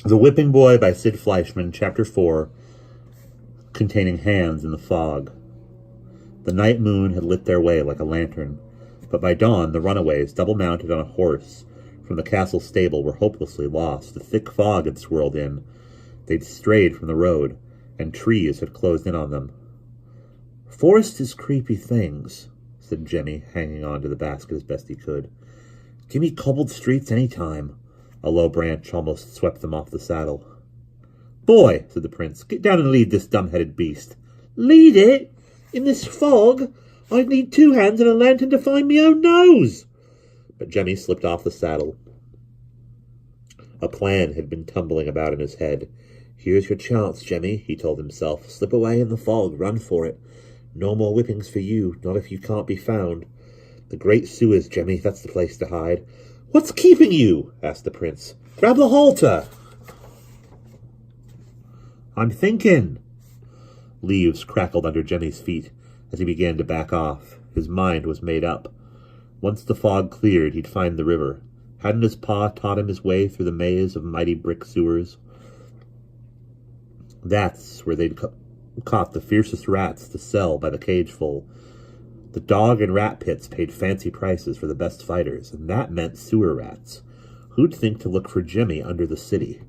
The Whipping Boy by Sid Fleischman, Chapter 4, containing Hands in the Fog. The night moon had lit their way like a lantern, but by dawn the runaways, double-mounted on a horse, from the castle stable were hopelessly lost. The thick fog had swirled in. They'd strayed from the road, and trees had closed in on them. "Forest is creepy things," said Jemmy, hanging on to the basket as best he could. "Gimme cobbled streets any time." A low branch almost swept them off the saddle. "Boy," said the prince, "get down and lead this dumb-headed beast." "Lead it? In this fog? I'd need 2 hands and a lantern to find me own nose." But Jemmy slipped off the saddle. A plan had been tumbling about in his head. "Here's your chance, Jemmy," he told himself. "Slip away in the fog. Run for it. No more whippings for you, not if you can't be found. The great sewers, Jemmy, that's the place to hide." "What's keeping you?" asked the prince. "Grab the halter." "I'm thinking." Leaves crackled under Jemmy's feet as he began to back off. His mind was made up. Once the fog cleared, he'd find the river. Hadn't his pa taught him his way through the maze of mighty brick sewers? That's where they'd caught the fiercest rats to sell by the cageful. The dog and rat pits paid fancy prices for the best fighters, and that meant sewer rats. Who'd think to look for Jemmy under the city?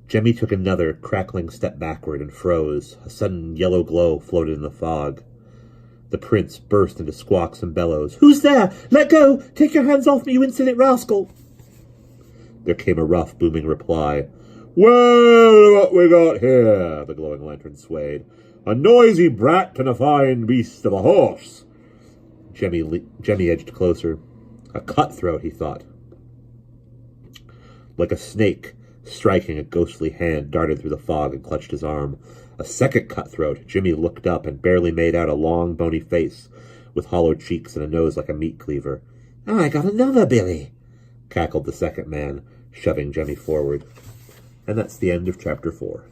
Jemmy took another crackling step backward and froze. A sudden yellow glow floated in the fog. The prince burst into squawks and bellows. "Who's there? Let go! Take your hands off me, you insolent rascal!" There came a rough, booming reply. "Well, what we got here?" The glowing lantern swayed. "A noisy brat and a fine beast of a horse." Jemmy edged closer. A cutthroat, he thought. Like a snake, striking, a ghostly hand darted through the fog and clutched his arm. A second cutthroat. Jemmy looked up and barely made out a long, bony face with hollow cheeks and a nose like a meat cleaver. "I got another, Billy," cackled the second man, shoving Jemmy forward. And that's the end of Chapter 4.